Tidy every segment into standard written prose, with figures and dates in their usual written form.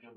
Good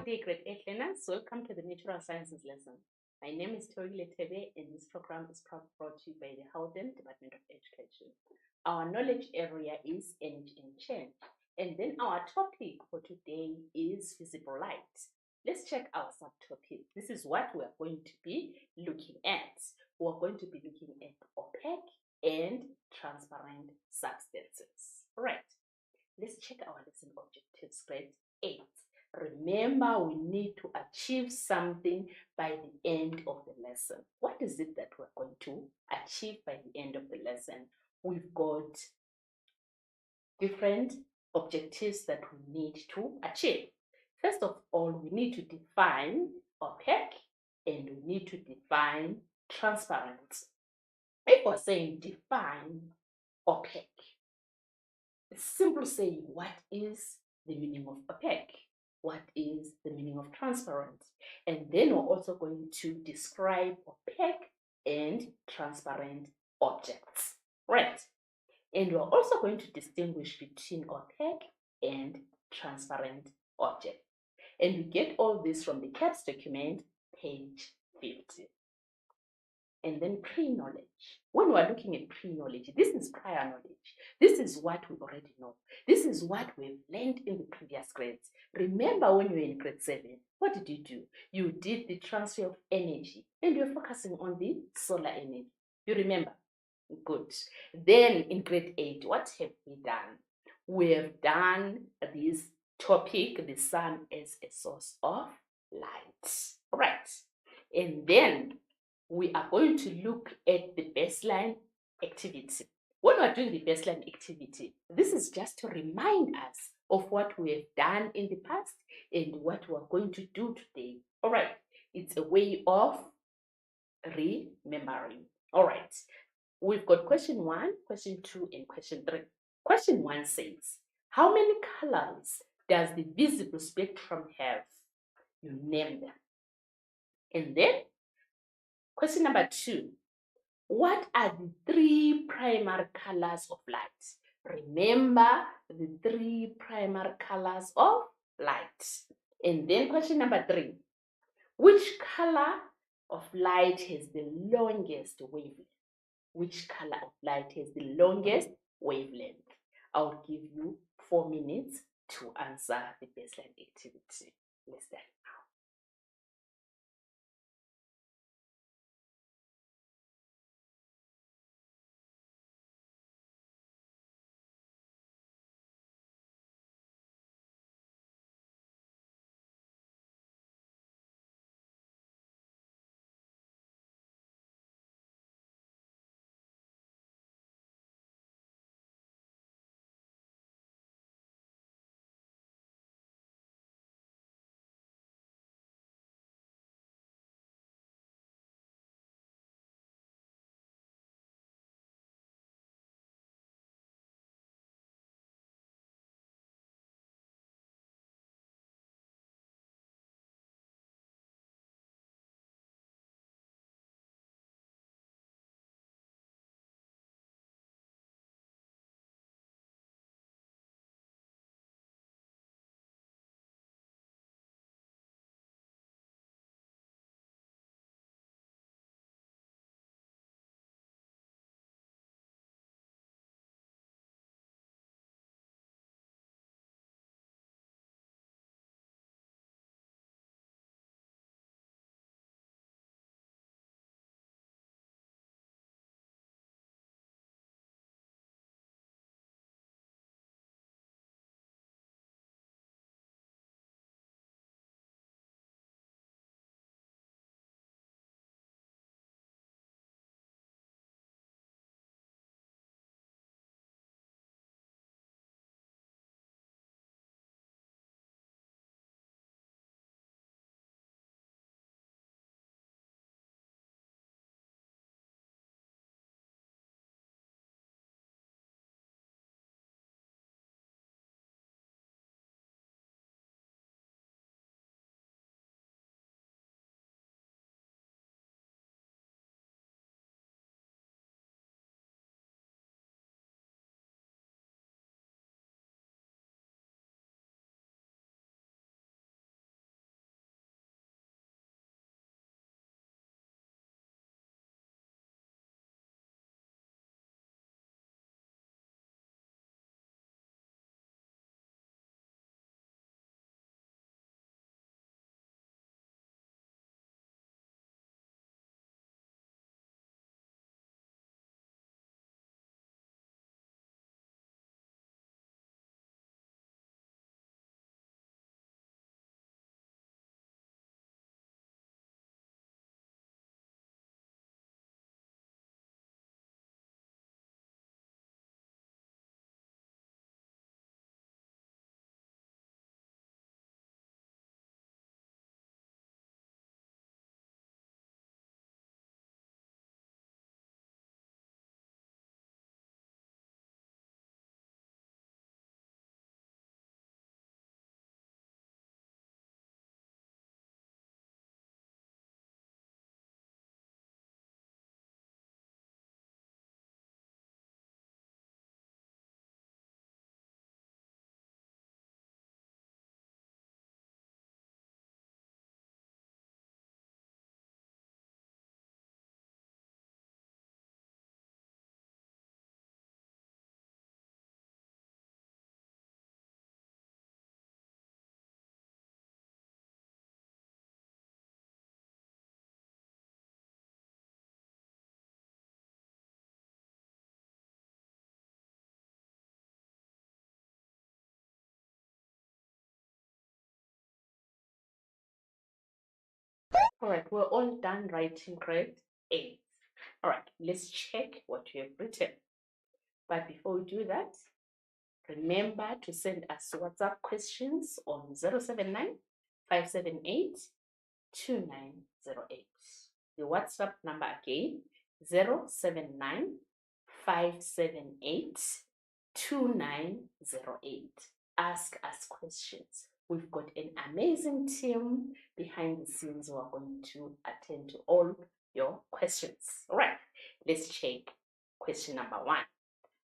day, grade 8 learners. Welcome to the Natural Sciences lesson. My name is Tori Letebe, and this program is brought to you by the Howden Department of Education. Our knowledge area is energy and change. And then our topic for today is visible light. Let's check our subtopic. This is what we are going to be looking at. We are going to be looking at opaque and transparent substances. All right. Let's check our lesson objectives, grade 8. Remember, we need to achieve something by the end of the lesson. What is it that we're going to achieve by the end of the lesson? We've got different objectives that we need to achieve. First of all, we need to define opaque and we need to define transparent. If we're saying define opaque, it's simple saying what is the meaning of opaque? What is the meaning of transparent? And then we're also going to describe opaque and transparent objects, right? And we're also going to distinguish between opaque and transparent objects. And we get all this from the CAPS document, page 50. And then pre-knowledge. When we're looking at pre-knowledge, this is prior knowledge. This is what we already know. This is what we've learned in the previous grades. Remember when you were in grade 7, what did you do? You did the transfer of energy and you're focusing on the solar energy. You remember? Good. Then in grade 8, what have we done? We have done this topic, the sun as a source of light. All right. And then we are going to look at the baseline activity. When we are doing the baseline activity, this is just to remind us of what we have done in the past and what we are going to do today. All right, it's a way of remembering. All right, we've got question 1, question 2, and question 3. Question 1 says, how many colors does the visible spectrum have? You name them. And then question number 2, what are the 3 primary colors of light? Remember the 3 primary colors of light. And then question number 3, which color of light has the longest wavelength? Which color of light has the longest wavelength? I'll give you 4 minutes to answer the baseline activity. Let's start. All right, we're all done writing grade 8. All right, let's check what you have written. But before we do that, remember to send us WhatsApp questions on 079 578 2908. The WhatsApp number again, 079 578 2908. Ask us questions. We've got an amazing team behind the scenes who are going to attend to all your questions. All right, let's check question number 1.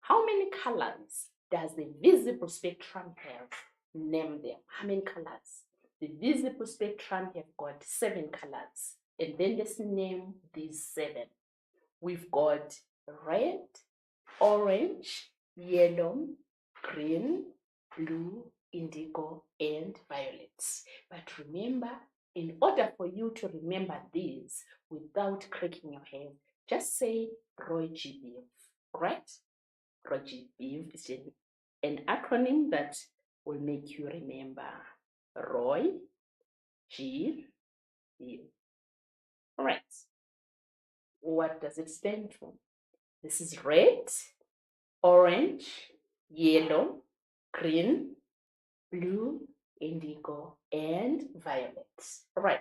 How many colors does the visible spectrum have? Name them. How many colors? The visible spectrum have got 7 colors. And then let's name these 7. We've got red, orange, yellow, green, blue, indigo, and violets. But remember, in order for you to remember these without cracking your head, just say Roy GBF, right? Roy GBF is an acronym that will make you remember Roy G B. All right. What does it stand for? This is red, orange, yellow, green, blue, indigo, and violet. All right.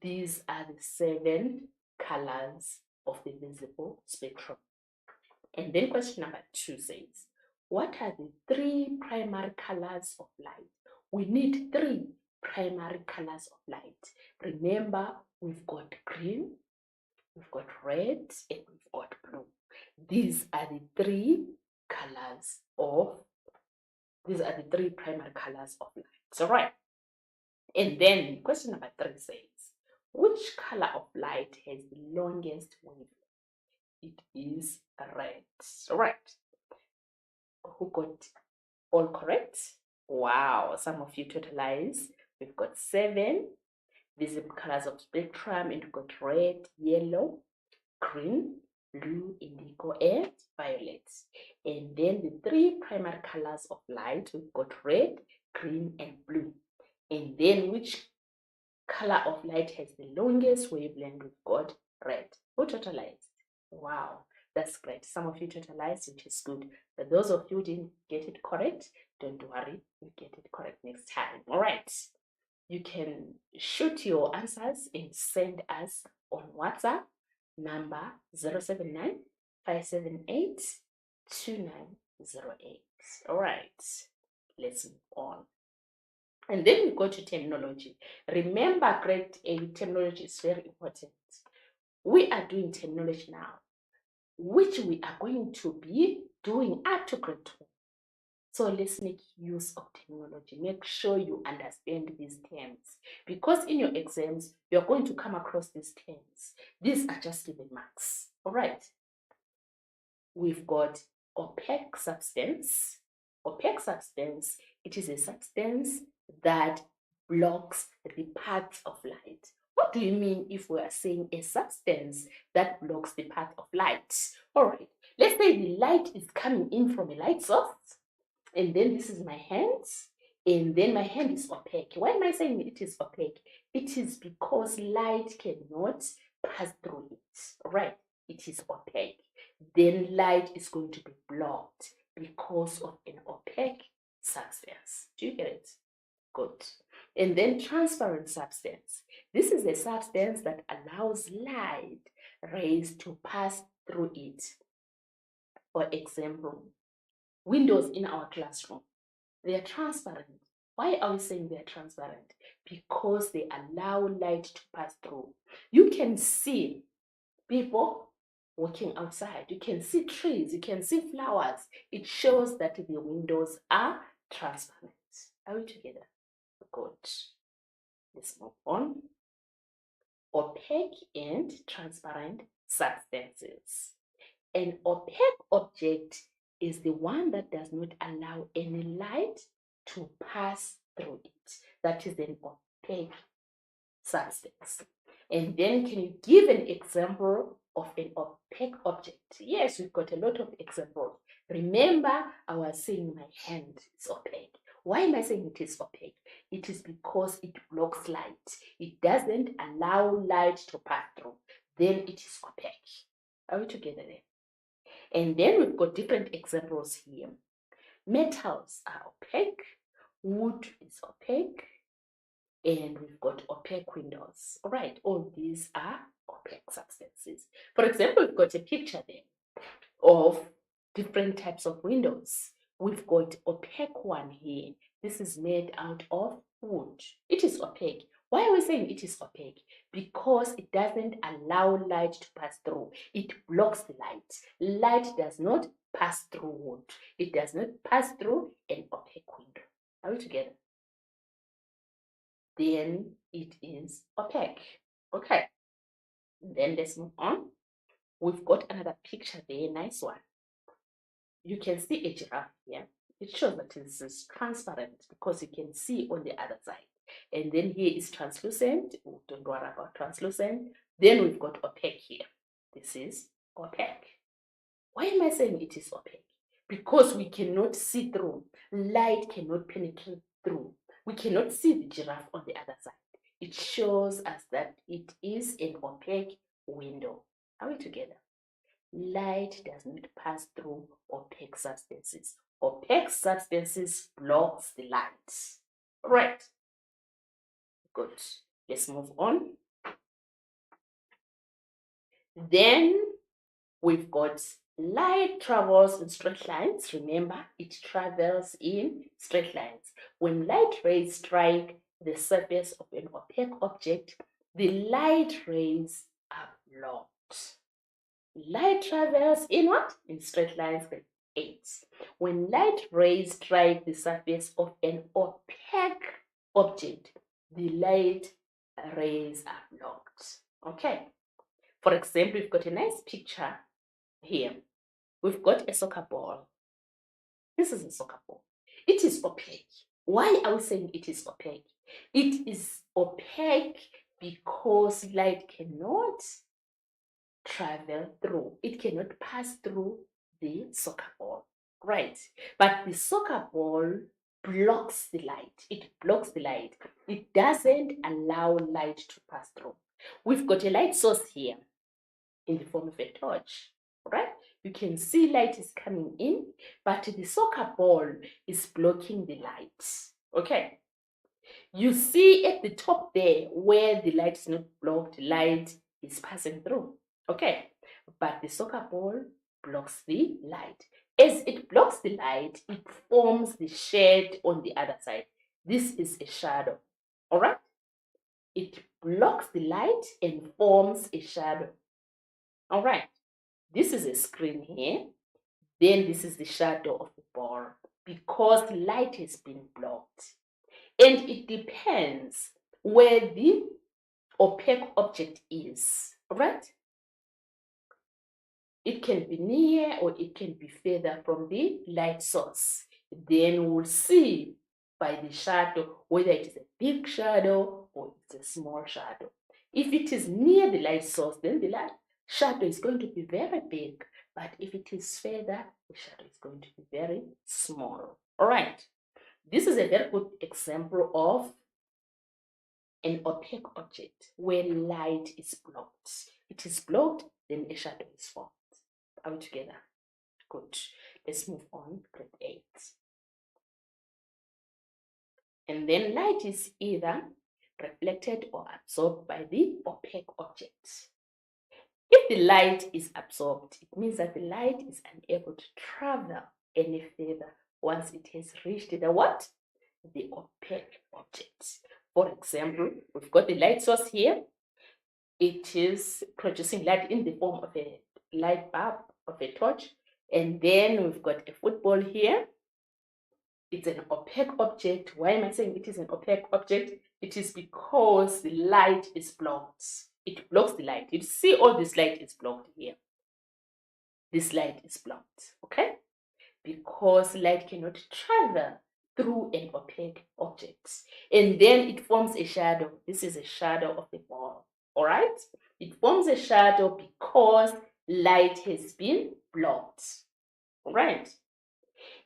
These are the 7 colors of the visible spectrum. And then question number 2 says, what are the 3 primary colors of light? We need 3 primary colors of light. Remember, we've got green, we've got red, and we've got blue. These are the 3 colors of, these are the 3 primary colors of light. All right. And then question number 3 says, which color of light has the longest wavelength? It is red. All right. Who got all correct? Wow, some of you totalize. We've got 7 visible colors of spectrum, and we've got red, yellow, green, blue, indigo, and violet. And then the 3 primary colors of light, we've got red, green, and blue. And then which color of light has the longest wavelength? We've got red. Who totalized? Wow, that's great. Some of you totalized, which is good. But those of you who didn't get it correct, don't worry, you'll get it correct next time. All right. You can shoot your answers and send us on WhatsApp number 079 578 2908. All right, let's move on. And then we go to terminology. Remember, grade 8 terminology is very important. We are doing terminology now, which we are going to be doing up to grade 2. So let's make use of terminology. Make sure you understand these terms, because in your exams, you're going to come across these terms. These are just given marks. All right. We've got opaque substance. Opaque substance, it is a substance that blocks the path of light. What do you mean if we are saying a substance that blocks the path of light? All right, let's say the light is coming in from a light source, and then this is my hand, and then my hand is opaque. Why am I saying it is opaque? It is because light cannot pass through it, right? It is opaque. Then light is going to be blocked because of an opaque substance. Do you get it? Good. And then transparent substance. This is a substance that allows light rays to pass through it. For example, windows in our classroom, they are transparent. Why are we saying they are transparent? Because they allow light to pass through. You can see people walking outside. You can see trees. You can see flowers. It shows that the windows are transparent. Are we together? Good. Let's move on. Opaque and transparent substances. An opaque object is the one that does not allow any light to pass through it. That is an opaque substance. And then can you give an example of an opaque object? Yes, we've got a lot of examples. Remember, I was saying my hand is opaque. Why am I saying it is opaque? It is because it blocks light. It doesn't allow light to pass through. Then it is opaque. Are we together there? And then we've got different examples here. Metals are opaque, wood is opaque, and we've got opaque windows. All right, all these are opaque substances. For example, we've got a picture there of different types of windows. We've got opaque one here. This is made out of wood. It is opaque. Why are we saying it is opaque? Because it doesn't allow light to pass through. It blocks the light. Light does not pass through wood. It does not pass through an opaque window. Are we together? Then it is opaque. Okay. Then let's move on. We've got another picture there, nice one. You can see a giraffe here. It shows that this is transparent because you can see on the other side. And then here is translucent. Oh, don't worry about translucent. Then we've got opaque here. This is opaque. Why am I saying it is opaque? Because we cannot see through. Light cannot penetrate through. We cannot see the giraffe on the other side. It shows us that it is an opaque window. Are we together? Light does not pass through opaque substances. Opaque substances blocks the light. Right. Good. Let's move on. Then we've got light travels in straight lines. Remember, it travels in straight lines. When light rays strike the surface of an opaque object, the light rays are blocked. Light travels in what? In straight lines. 8. When light rays strike the surface of an opaque object, the light rays are blocked. Okay. For example, we've got a nice picture here. We've got a soccer ball. This is a soccer ball. It is opaque. Why are we saying it is opaque? It is opaque because light cannot travel through. It cannot pass through the soccer ball, right? But the soccer ball blocks the light. It blocks the light. It doesn't allow light to pass through. We've got a light source here in the form of a torch, right? You can see light is coming in, but the soccer ball is blocking the light, okay? You see at the top there where the light is not blocked, light is passing through. Okay, but the soccer ball blocks the light. As it blocks the light, it forms the shade on the other side. This is a shadow, all right? It blocks the light and forms a shadow. All right, this is a screen here. Then this is the shadow of the ball because light has been blocked. And it depends where the opaque object is, right? It can be near or it can be further from the light source. Then we'll see by the shadow whether it is a big shadow or it's a small shadow. If it is near the light source, then the light shadow is going to be very big. But if it is further, the shadow is going to be very small. All right. This is a very good example of an opaque object where light is blocked. It is blocked, then a shadow is formed. Are we together? Good. Let's move on. Grade 8. And then light is either reflected or absorbed by the opaque object. If the light is absorbed, it means that the light is unable to travel any further once it has reached the what? The opaque object. For example, we've got the light source here. It is producing light in the form of a light bulb, of a torch. And then we've got a football here. It's an opaque object. Why am I saying it is an opaque object? It is because the light is blocked. It blocks the light. You see all this light is blocked here. This light is blocked, okay? Because light cannot travel through an opaque object. And then it forms a shadow. This is a shadow of the ball, all right? It forms a shadow because light has been blocked, all right?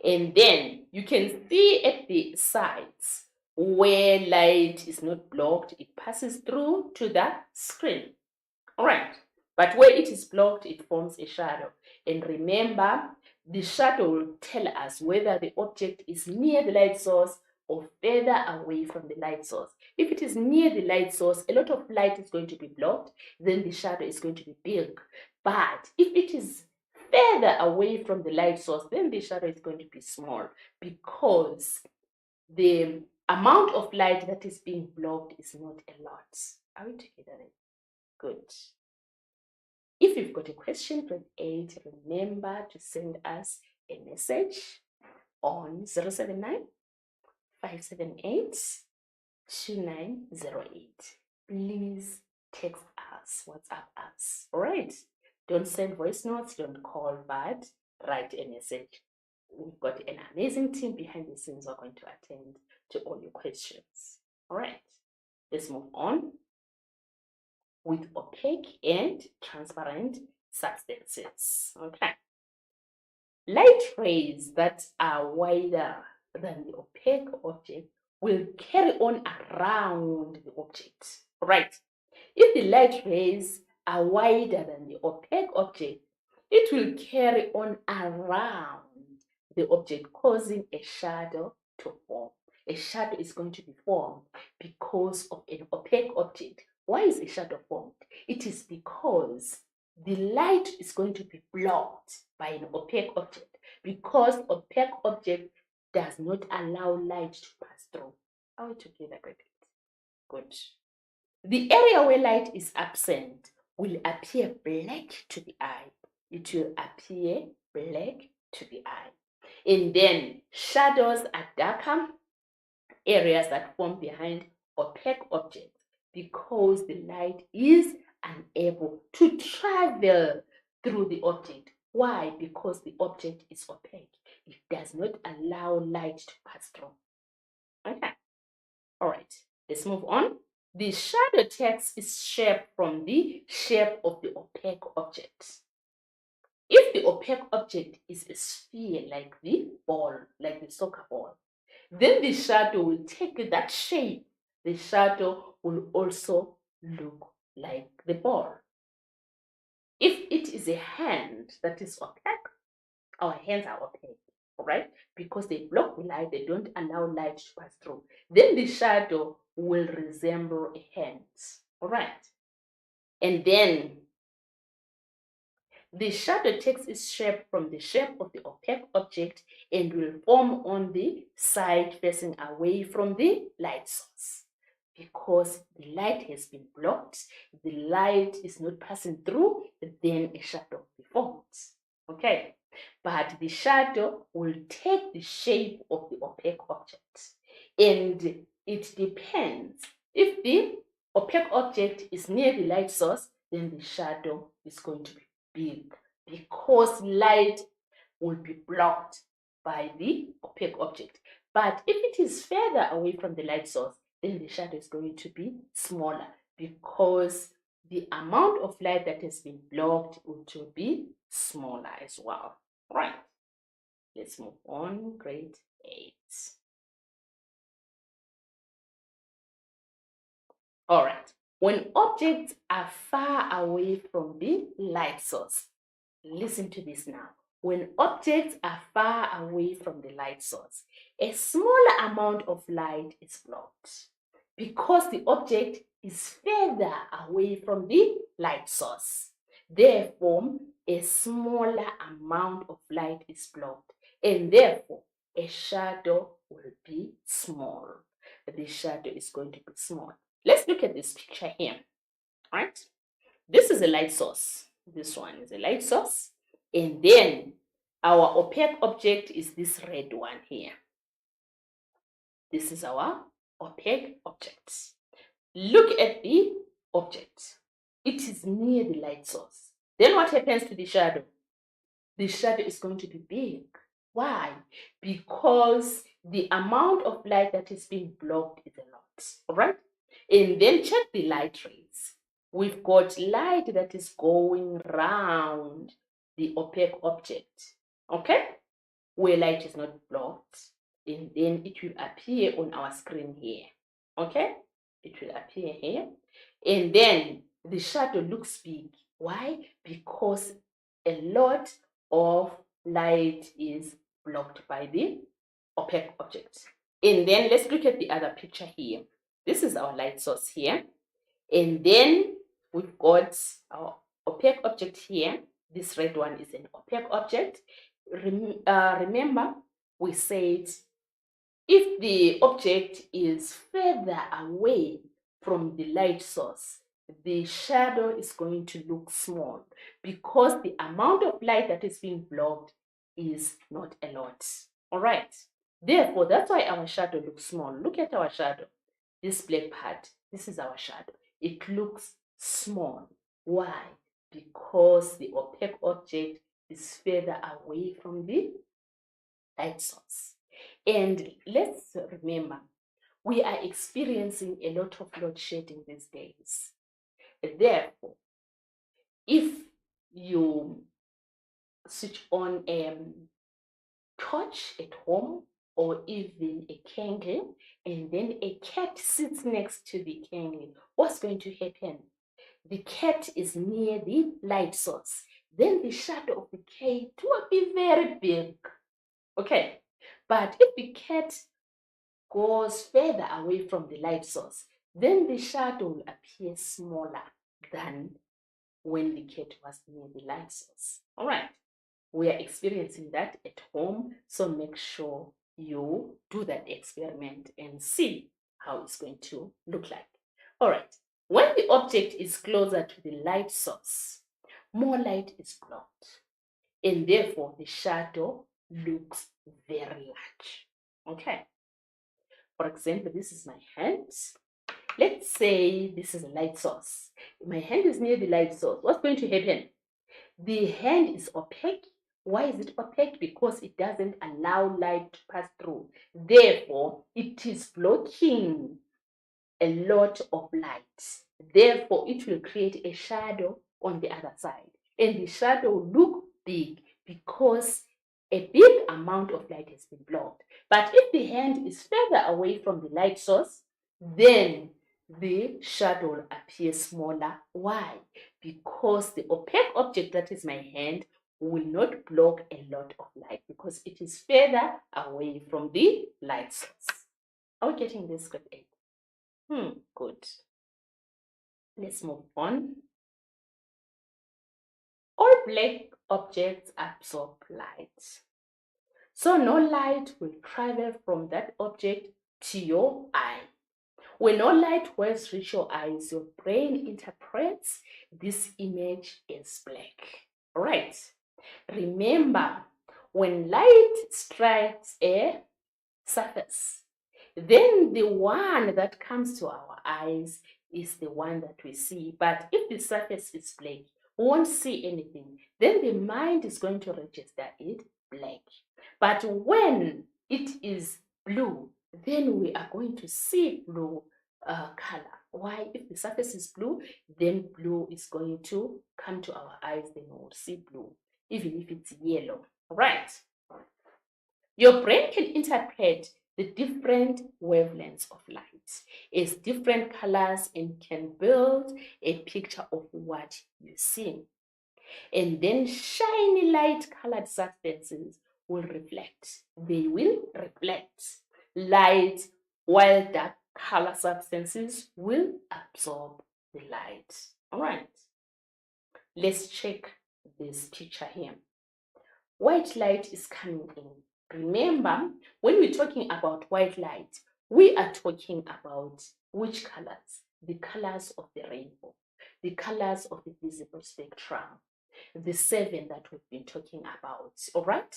And then you can see at the sides Where light is not blocked, it passes through to the screen. All right. But where it is blocked, it forms a shadow. And remember, the shadow will tell us whether the object is near the light source or further away from the light source. If it is near the light source, a lot of light is going to be blocked, then the shadow is going to be big. But if it is further away from the light source, then the shadow is going to be small, because the amount of light that is being blocked is not a lot. Are we together then? Good. If you've got a question from 8, remember to send us a message on 079 578 2908. Please text us, WhatsApp us. All right. Don't send voice notes, don't call, but write a message. We've got an amazing team behind the scenes who are going to attend to all your questions. All right. Let's move on with opaque and transparent substances. Okay. Light rays that are wider than the opaque object will carry on around the object. Right. If the light rays are wider than the opaque object, it will carry on around the object, causing a shadow to form. A shadow is going to be formed because of an opaque object. Why is a shadow formed? It is because the light is going to be blocked by an opaque object, because opaque object does not allow light to pass through. Are we together? Good. The area where light is absent will appear black to the eye. It will appear black to the eye. And then shadows are darker areas that form behind opaque objects, because the light is unable to travel through the object. Why? Because the object is opaque. It does not allow light to pass through. Okay. All right. Let's move on. The shadow text is shaped from the shape of the opaque object. If the opaque object is a sphere, like the ball, like the soccer ball, then the shadow will take that shape. The shadow will also look like the ball. If it is a hand that is opaque, our hands are opaque, all right? Because they block the light, they don't allow light to pass through. Then the shadow will resemble a hand, all right? And then the shadow takes its shape from the shape of the opaque object and will form on the side facing away from the light source. Because the light has been blocked, the light is not passing through, then a shadow will be formed. Okay, but the shadow will take the shape of the opaque object. And it depends. If the opaque object is near the light source, then the shadow is going to be big, because light will be blocked by the opaque object. But if it is further away from the light source, then the shadow is going to be smaller, because the amount of light that has been blocked will be smaller as well. Right. Let's move on. Grade 8. All right. When objects are far away from the light source, listen to this now. When objects are far away from the light source, a smaller amount of light is blocked, because the object is further away from the light source. Therefore, a smaller amount of light is blocked, and therefore a shadow will be small. The shadow is going to be small. Let's look at this picture here. Right? This is a light source. This one is a light source. And then our opaque object is this red one here. This is our opaque object. Look at the object. It is near the light source. Then what happens to the shadow? The shadow is going to be big. Why? Because the amount of light that is being blocked is a lot. All right? And then check the light rays. We've got light that is going round the opaque object. Okay? Where light is not blocked. and then it will appear on our screen here. Okay, it will appear here, and then the shadow looks big. Why? Because a lot of light is blocked by the opaque object. And then let's look at the other picture here. This is our light source here, and then we've got our opaque object here. This red one is an opaque object. Remember, we said if the object is further away from the light source, the shadow is going to look small because the amount of light that is being blocked is not a lot. All right. Therefore, that's why our shadow looks small. Look at our shadow. This black part, this is our shadow. It looks small. Why? Because the opaque object is further away from the light source. And let's remember, we are experiencing a lot of load shedding these days. Therefore, if you switch on a torch at home or even a candle, and then a cat sits next to the candle, what's going to happen? The cat is near the light source. Then the shadow of the cat will be very big. Okay, but if the cat goes further away from the light source, then the shadow will appear smaller than when the cat was near the light source. All right, we are experiencing that at home, so make sure you do that experiment and see how it's going to look like. All right, when the object is closer to the light source, more light is blocked, and therefore the shadow looks very large. Okay, for example, this is my hand. Let's say this is a light source. My hand is near the light source. What's going to happen? The hand is opaque. Why is it opaque? Because it doesn't allow light to pass through. Therefore, it is blocking a lot of light. Therefore, it will create a shadow on the other side. And the shadow will look big because a big amount of light has been blocked. But if the hand is further away from the light source, then the shadow will appear smaller. Why? Because the opaque object, that is my hand, will not block a lot of light because it is further away from the light source. Are we getting this, grade 8? Good. Let's move on. All black objects absorb light. So no light will travel from that object to your eye. When no light waves reach your eyes, your brain interprets this image as black. All right. Remember, when light strikes a surface, then the one that comes to our eyes is the one that we see. But if the surface is black, we won't see anything. Then the mind is going to register it black. But when it is blue, then we are going to see blue color. Why? If the surface is blue, then blue is going to come to our eyes, then we'll see blue, even if it's yellow. Right? Your brain can interpret the different wavelengths of light as different colors and can build a picture of what you see. And then shiny light colored substances will reflect. They will reflect light, while dark color substances will absorb the light. All right, let's check this picture here. White light is coming in. Remember, when we're talking about white light, we are talking about which colors? The colors of the rainbow, the colors of the visible spectrum, the 7 that we've been talking about. All right,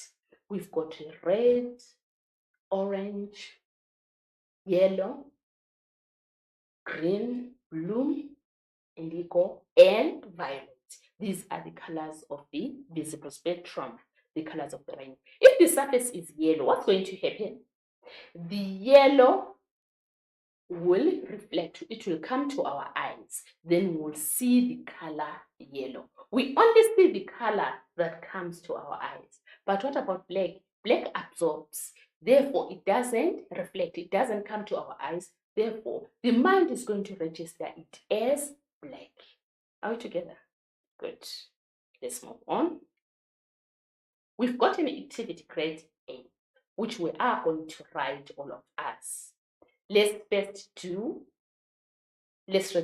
we've got red, orange, yellow, green, blue, indigo, and violet. These are the colors of the visible spectrum, the colors of the rainbow. If the surface is yellow, what's going to happen? The yellow will reflect, it will come to our eyes, then we'll see the color yellow. We only see the color that comes to our eyes. But what about black? Black absorbs. Therefore, it doesn't reflect, it doesn't come to our eyes. Therefore, the mind is going to register it as black. Are we together? Good. Let's move on. We've got an activity grade A, which we are going to write all of us. Let's read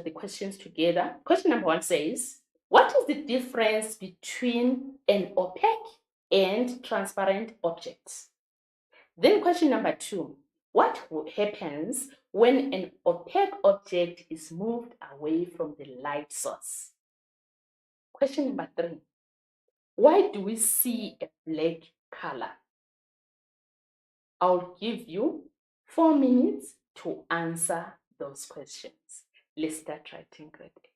the questions together. Question number 1 says, what is the difference between an opaque and transparent object? Then question number 2, what happens when an opaque object is moved away from the light source? Question number 3, why do we see a black color? I'll give you 4 minutes to answer those questions. Let's start writing grade 8.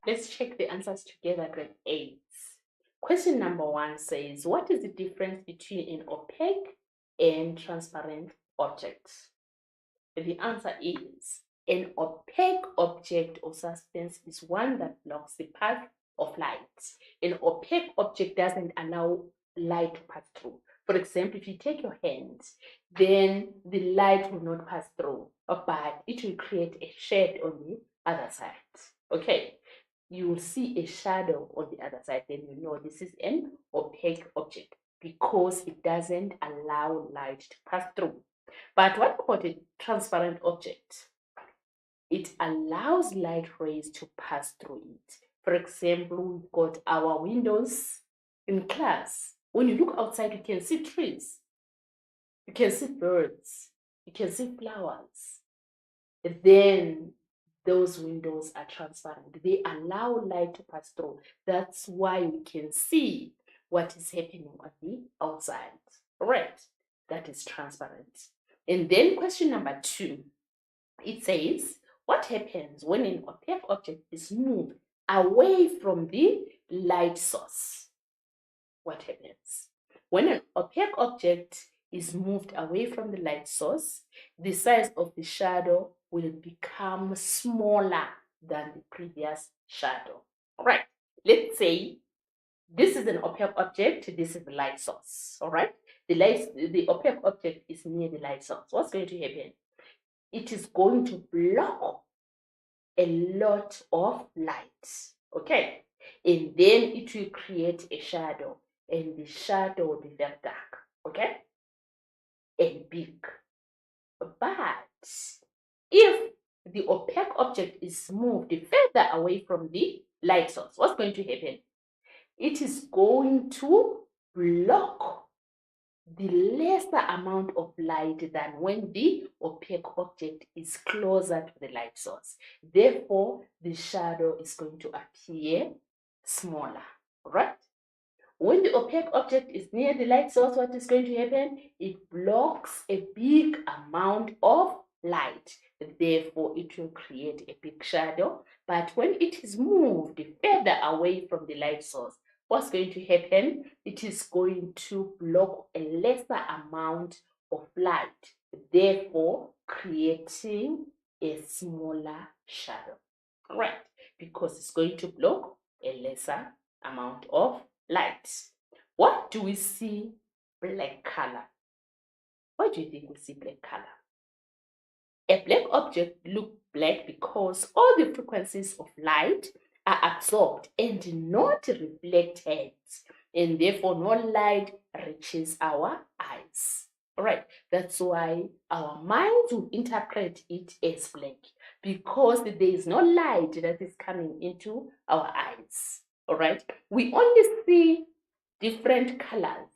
Let's check the answers together, grade 8. Question number 1 says, what is the difference between an opaque and transparent objects? The answer is an opaque object or substance is one that blocks the path of light. An opaque object doesn't allow light to pass through. For example, if you take your hand, then the light will not pass through, but it will create a shade on the other side. Okay, you will see a shadow on the other side, then you know this is an opaque object because it doesn't allow light to pass through. But what about a transparent object? It allows light rays to pass through it. For example, we've got our windows in class. When you look outside, you can see trees, you can see birds, you can see flowers. Then those windows are transparent. They allow light to pass through. That's why we can see what is happening on the outside. Right? That is transparent. And then question number 2, it says, what happens when an opaque object is moved away from the light source? What happens? When an opaque object is moved away from the light source, the size of the shadow will become smaller than the previous shadow. All right, let's say this is an opaque object, this is the light source. All right, the opaque object is near the light source. What's going to happen? It is going to block a lot of light. Okay, and then it will create a shadow, and the shadow will be very dark. Okay, and big. But if the opaque object is moved further away from the light source, what's going to happen? It is going to block the lesser amount of light than when the opaque object is closer to the light source. Therefore, the shadow is going to appear smaller, right? When the opaque object is near the light source, what is going to happen? It blocks a big amount of light. Therefore, it will create a big shadow. But when it is moved further away from the light source, what's going to happen? It is going to block a lesser amount of light, therefore creating a smaller shadow. Right? Because it's going to block a lesser amount of light. What do we see black color? Why do you think we see black color? A black object looks black because all the frequencies of light are absorbed and not reflected, and therefore no light reaches our eyes. All right, that's why our minds will interpret it as black, because there is no light that is coming into our eyes. All right, we only see different colors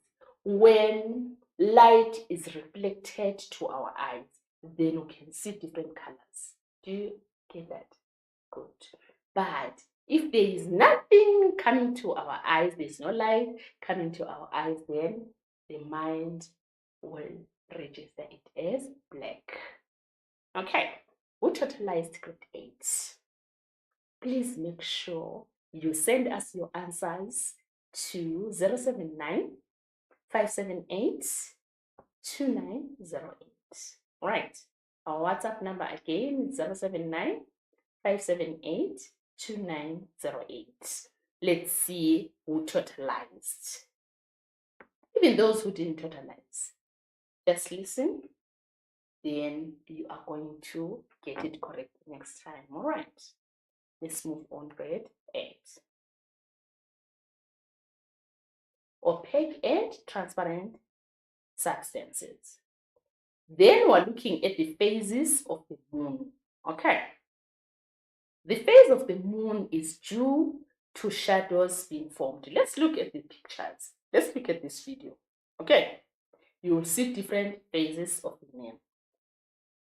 when light is reflected to our eyes. Then we can see different colors. Do you get that? Good. But if there is nothing coming to our eyes, there's no light coming to our eyes, then the mind will register it as black. Okay, we totalized grade 8. Please make sure you send us your answers to 079 578 2908. Right. Our WhatsApp number again is 079 578 2908. Let's see who totalized. Even those who didn't totalize, just listen, then you are going to get it correct next time. All right. Let's move on, grade 8. Opaque and transparent substances. Then we're looking at the phases of the moon. Okay. The phase of the moon is due to shadows being formed. Let's look at the pictures. Let's look at this video. Okay. You will see different phases of the moon.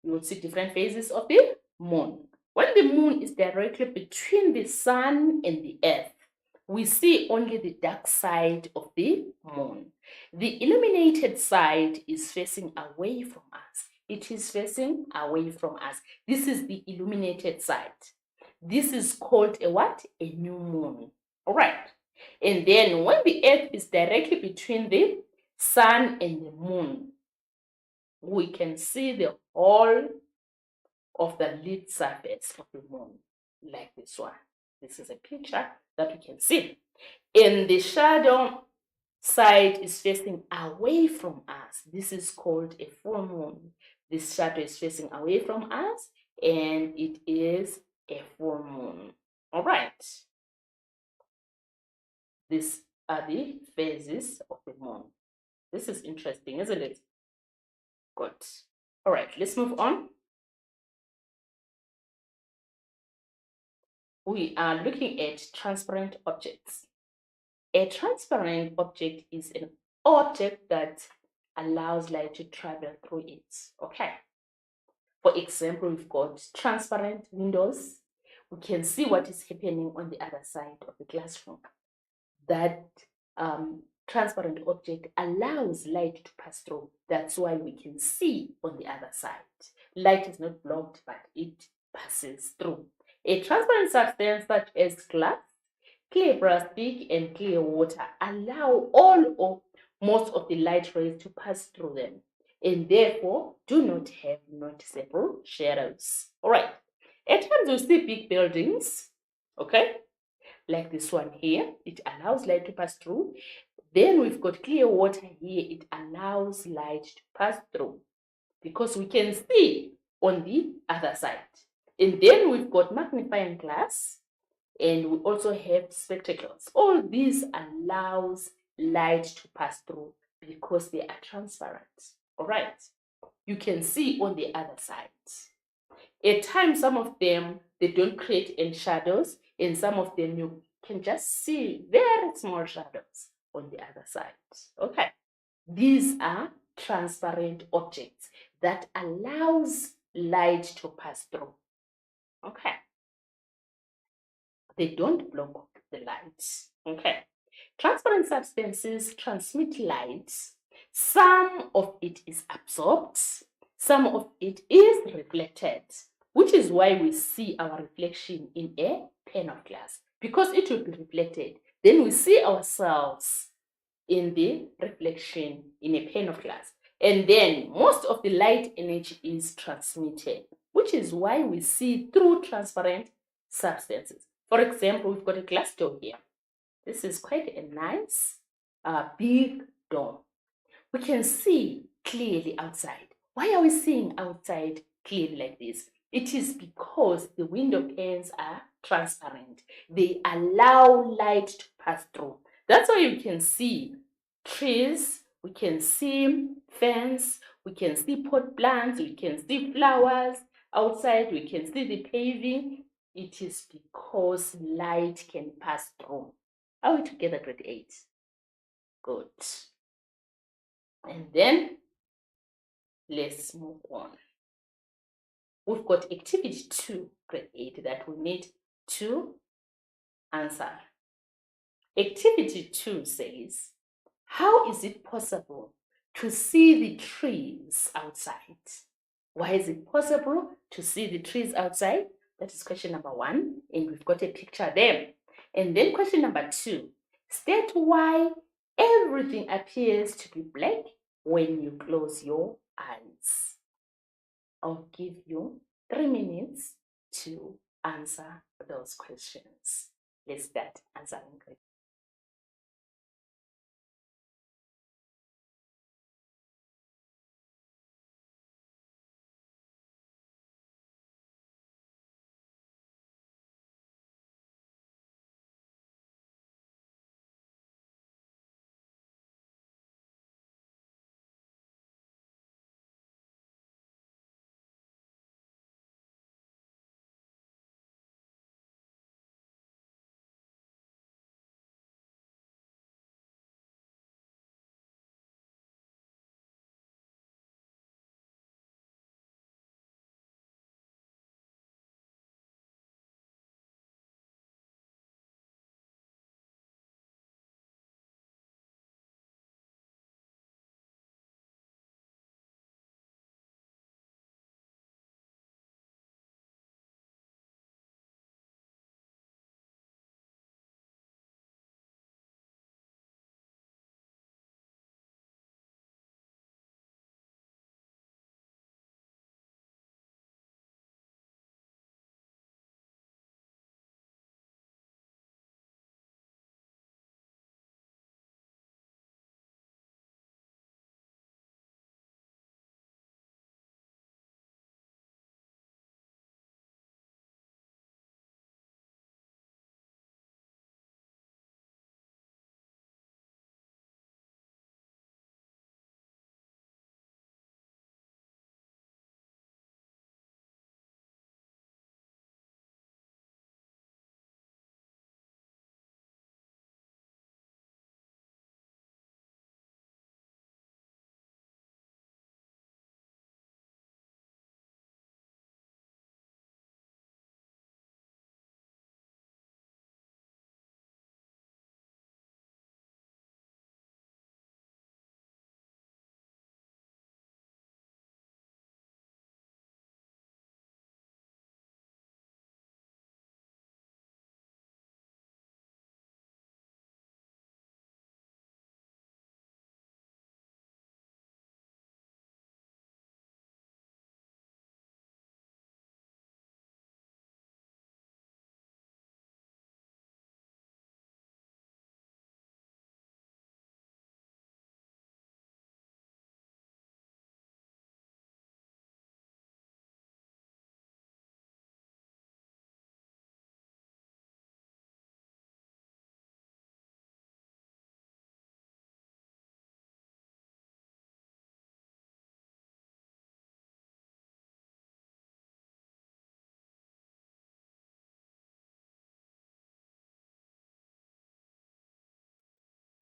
You will see different phases of the moon. When the moon is directly between the sun and the earth, we see only the dark side of the moon. The illuminated side is facing away from us. It is facing away from us. This is the illuminated side. This is called a what? A new moon. All right. And then when the earth is directly between the sun and the moon, we can see the whole of the lit surface of the moon, like this one. This is a picture that we can see. And the shadow side is facing away from us. This is called a full moon. This shadow is facing away from us, and it is a full moon. All right. These are the phases of the moon. This is interesting, isn't it? Good. All right, let's move on. We are looking at transparent objects. A transparent object is an object that allows light to travel through it. Okay. For example, we've got transparent windows. We can see what is happening on the other side of the classroom. That transparent object allows light to pass through. That's why we can see on the other side. Light is not blocked, but it passes through. A transparent substance such as glass, clear plastic, and clear water allow all or most of the light rays to pass through them, and therefore do not have noticeable shadows. All right. At times you see big buildings, okay, like this one here. It allows light to pass through. Then we've got clear water here. It allows light to pass through because we can see on the other side. And then we've got magnifying glass, and we also have spectacles. All these allows light to pass through because they are transparent. All right. You can see on the other side. At times, some of them, they don't create any shadows, and some of them you can just see very small shadows on the other side. Okay. These are transparent objects that allows light to pass through. Okay. They don't block the light. Okay. Transparent substances transmit light. Some of it is absorbed, some of it is reflected, which is why we see our reflection in a pane of glass, because it will be reflected. Then we see ourselves in the reflection in a pane of glass. And then most of the light energy is transmitted, which is why we see through transparent substances. For example, we've got a glass door here. This is quite a nice, big door. We can see clearly outside. Why are we seeing outside clearly like this? It is because the window panes are transparent. They allow light to pass through. That's why you can see trees, we can see fence, we can see pot plants, we can see flowers outside, we can see the paving. It is because light can pass through. Are we together, grade 8? Good. And then let's move on. We've got activity 2, grade 8, that we need to answer. Activity 2 says, how is it possible to see the trees outside? Why is it possible to see the trees outside? That is question number 1, and we've got a picture there. And then question number 2, state why everything appears to be black when you close your eyes. I'll give you 3 minutes to answer those questions. Let's start answering.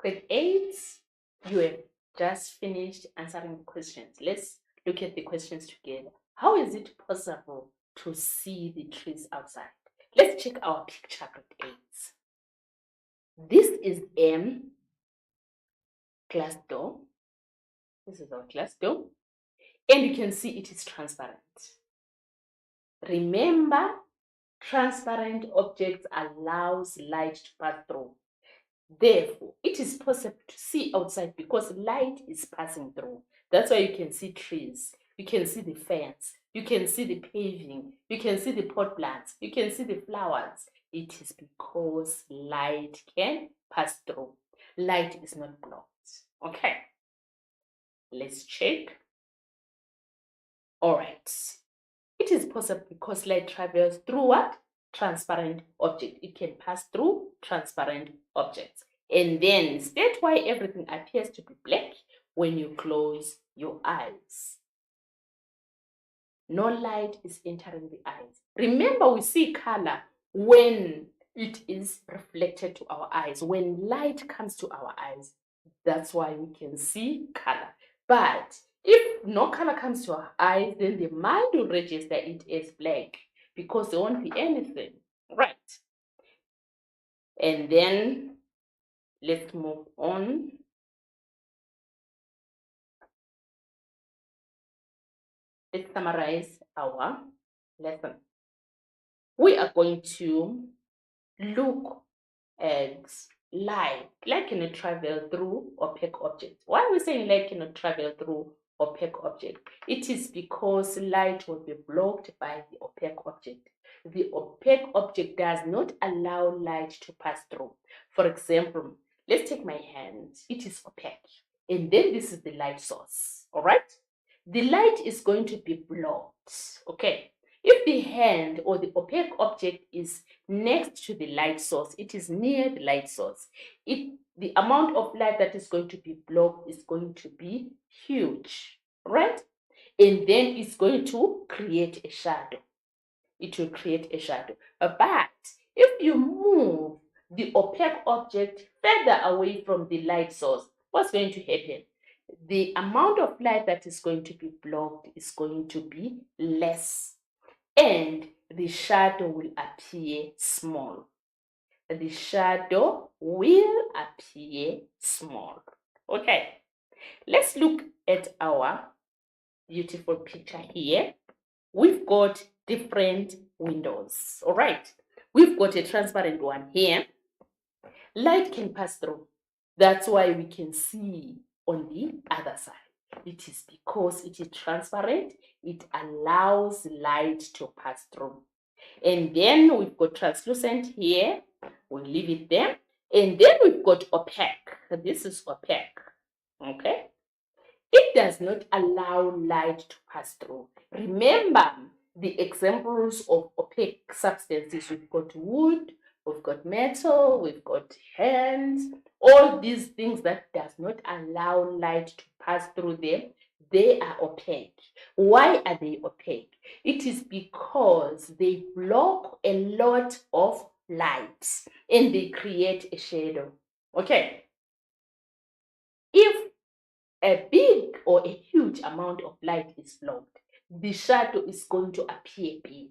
Grade 8, you have just finished answering the questions. Let's look at the questions together. How is it possible to see the trees outside? Let's check our picture, grade 8. This is glass door. This is our glass door. And you can see it is transparent. Remember, transparent objects allows light to pass through. Therefore, it is possible to see outside because light is passing through. That's why you can see trees, you can see the fence, you can see the paving, you can see the pot plants, you can see the flowers. It is because light can pass through. Light is not blocked. Okay, let's check. All right. It is possible because light travels through what? Transparent object. It can pass through transparent objects. And then state why everything appears to be black when you close your eyes. No light is entering the eyes. Remember, we see color when it is reflected to our eyes. When light comes to our eyes, that's why we can see color. But if no color comes to our eyes, then the mind will register it as black because there won't be anything, right? And then let's move on. Let's summarize our lesson. We are going to look at light. Light cannot travel through opaque objects. Why are we saying light cannot travel through opaque object? It is because light will be blocked by the opaque object. The opaque object does not allow light to pass through. For example, let's take my hand. It is opaque. And then this is the light source. All right? The light is going to be blocked. Okay. If the hand or the opaque object is next to the light source, it is near the light source, the amount of light that is going to be blocked is going to be huge, right? And then it's going to create a shadow. It will create a shadow. But if you move the opaque object further away from the light source, what's going to happen? The amount of light that is going to be blocked is going to be less. And the shadow will appear small. The shadow will appear small. Okay, let's look at our beautiful picture here. We've got different windows. All right, we've got a transparent one here. Light can pass through. That's why we can see on the other side. It is because it is transparent, it allows light to pass through. And then we've got translucent here. We'll leave it there. And then we've got opaque. This is opaque. Okay. It does not allow light to pass through. Remember the examples of opaque substances. We've got wood, we've got metal, we've got hands. All these things that does not allow light to pass through them, they are opaque. Why are they opaque? It is because they block a lot of light and they create a shadow. Okay. If a big or a huge amount of light is blocked, the shadow is going to appear big.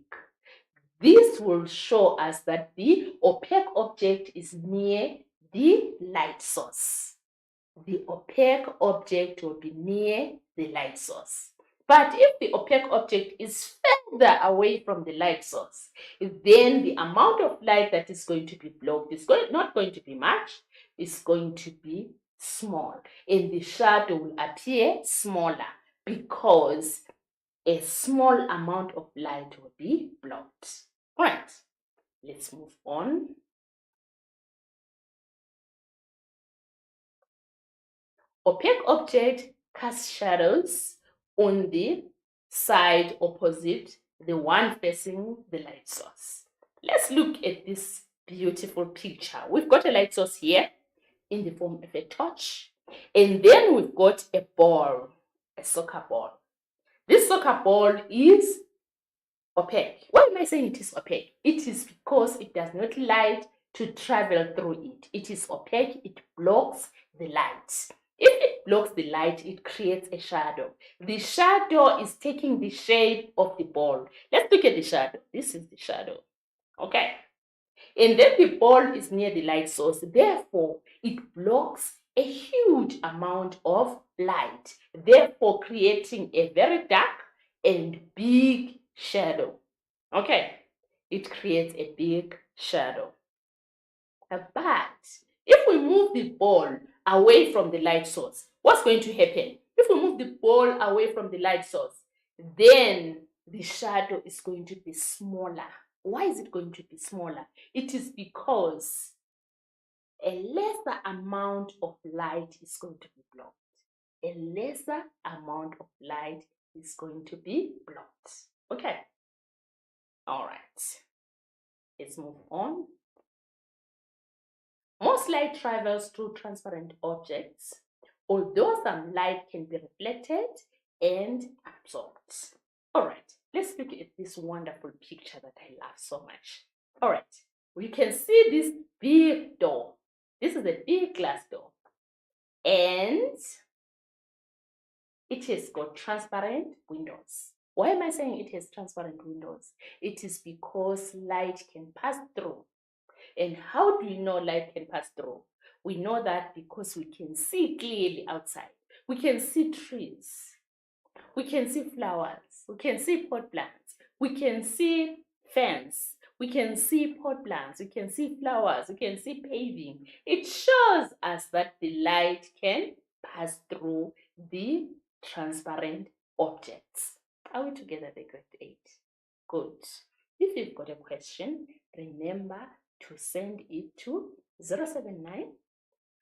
This will show us that the opaque object is near the light source. The opaque object will be near the light source. But if the opaque object is further away from the light source, then the amount of light that is going to be blocked is not going to be much. It's going to be small. And the shadow will appear smaller because a small amount of light will be blocked. All right, let's move on. Opaque object casts shadows on the side opposite the one facing the light source. Let's look at this beautiful picture. We've got a light source here in the form of a torch, and then we've got a ball, a soccer ball. This soccer ball is opaque. Why am I saying it is opaque? It is because it does not light to travel through it. It is opaque, it blocks the light. If it blocks the light, it creates a shadow. The shadow is taking the shape of the ball. Let's look at the shadow. This is the shadow. Okay. And then the ball is near the light source. Therefore, it blocks a huge amount of light, therefore creating a very dark and big shadow. Okay, it creates a big shadow. But if we move the ball away from the light source, what's going to happen? If we move the ball away from the light source, then the shadow is going to be smaller. Why is it going to be smaller? It is because a lesser amount of light is going to be blocked. A lesser amount of light is going to be blocked. Okay. All right. Let's move on. Most light travels through transparent objects, although some light can be reflected and absorbed. All right, let's look at this wonderful picture that I love so much. All right, we can see this big door. This is a big glass door, and it has got transparent windows. Why am I saying it has transparent windows? It is because light can pass through. And how do we know light can pass through? We know that because we can see clearly outside. We can see trees. We can see flowers. We can see pot plants. We can see fence. We can see pot plants. We can see flowers. We can see paving. It shows us that the light can pass through the transparent objects. Are we together, the grade 8? Good. If you've got a question, remember to send it to 079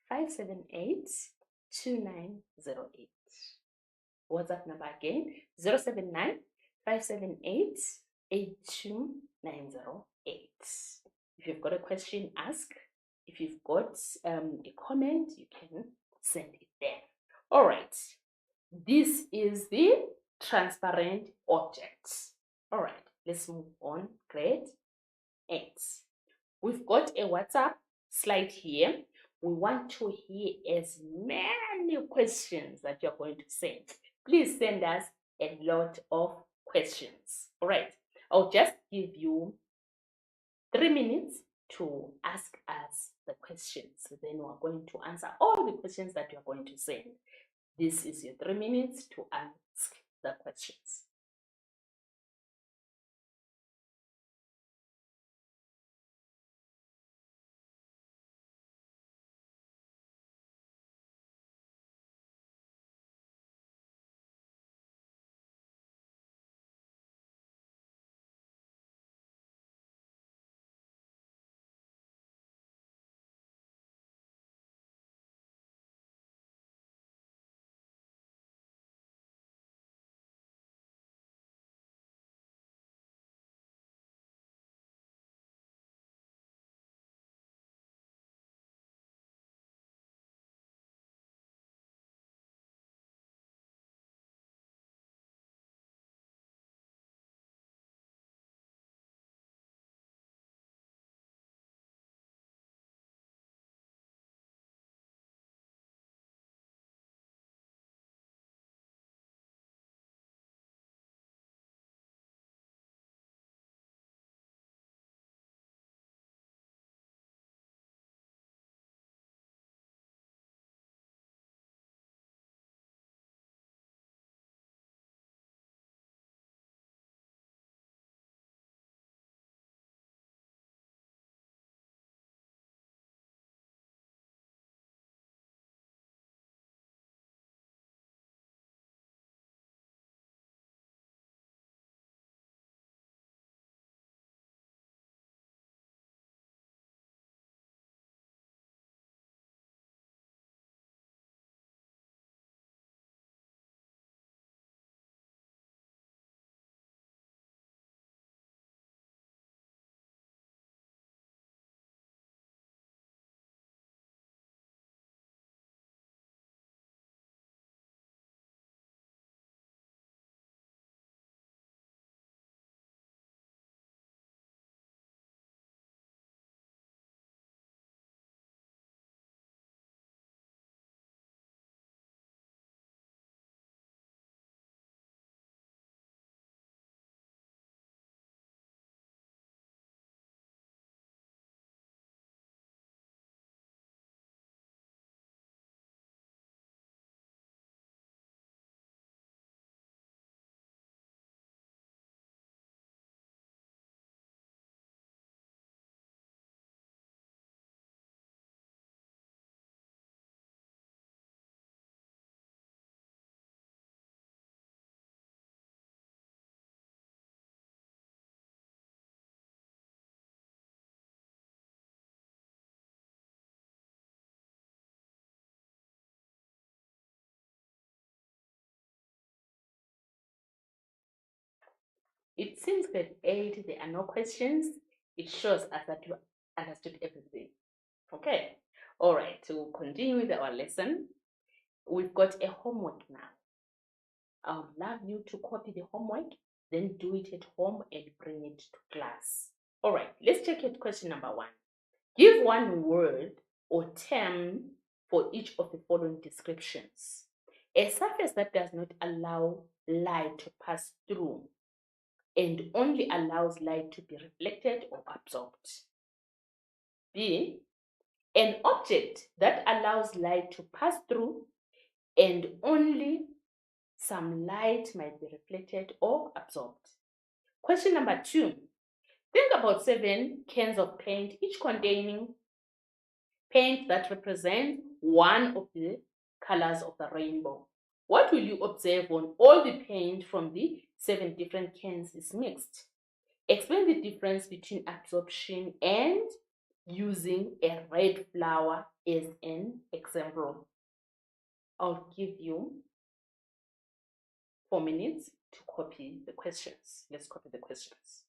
578 2908. WhatsApp number again, 079 578 82908. If you've got a question, ask. If you've got a comment, you can send it there. All right. This is the transparent object. All right. Let's move on. Grade 8. We've got a WhatsApp slide here. We want to hear as many questions that you're going to send. Please send us a lot of questions. All right. I'll just give you 3 minutes to ask us the questions. Then we're going to answer all the questions that you're going to send. This is your 3 minutes to ask the questions. It seems grade 8, there are no questions. It shows us that you understood everything. Okay. All right, to continue with our lesson, we've got a homework now. I would love you to copy the homework, then do it at home and bring it to class. All right, let's check at question number 1. Give one word or term for each of the following descriptions. A surface that does not allow light to pass through and only allows light to be reflected or absorbed. B, an object that allows light to pass through and only some light might be reflected or absorbed. Question number 2. Think about 7 cans of paint, each containing paint that represents one of the colors of the rainbow. What will you observe when all the paint from the 7 different cans is mixed? Explain the difference between absorption and using a red flower as an example. I'll give you 4 minutes to copy the questions. Let's copy the questions.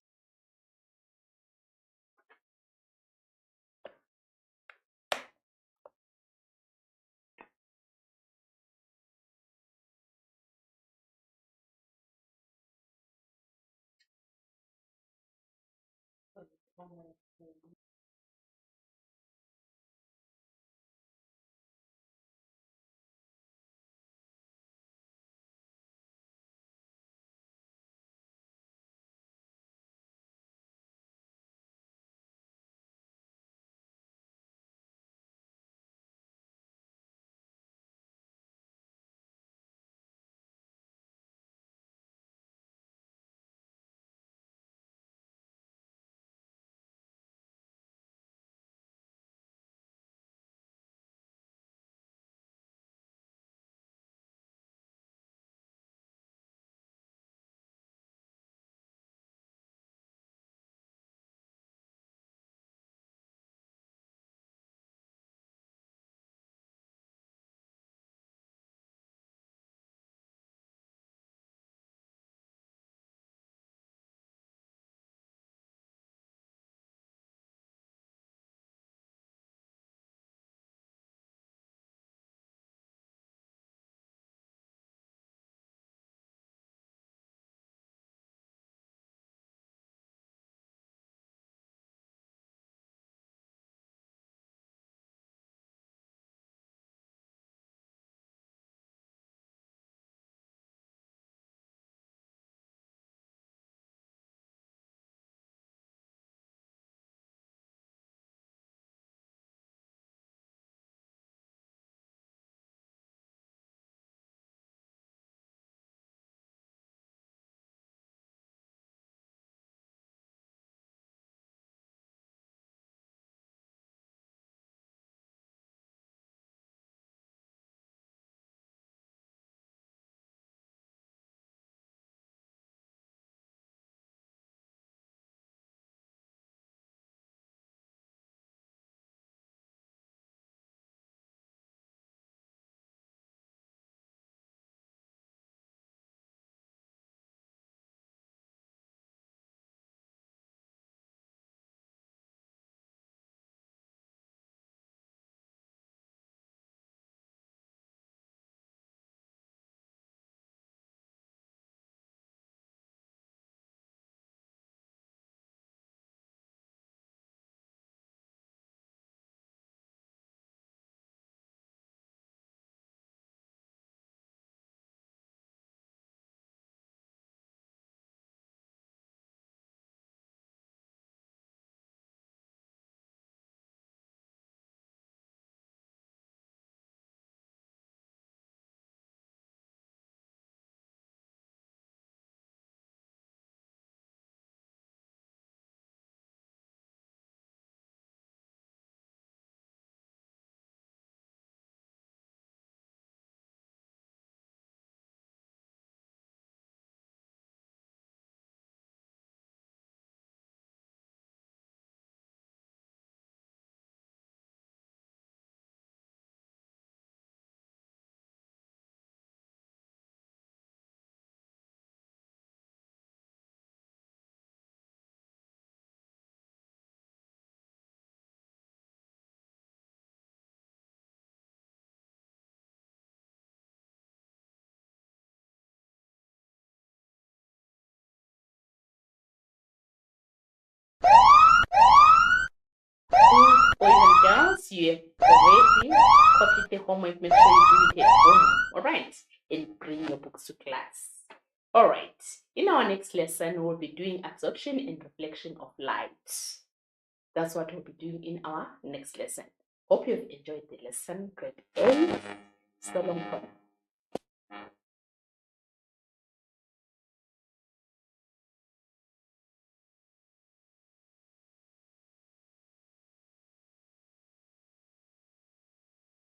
Once you're ready, complete the homework, make sure you do it at home, all right? And bring your books to class. All right, in our next lesson, we'll be doing absorption and reflection of light. That's what we'll be doing in our next lesson. Hope you've enjoyed the lesson. Grade 8. So long for now.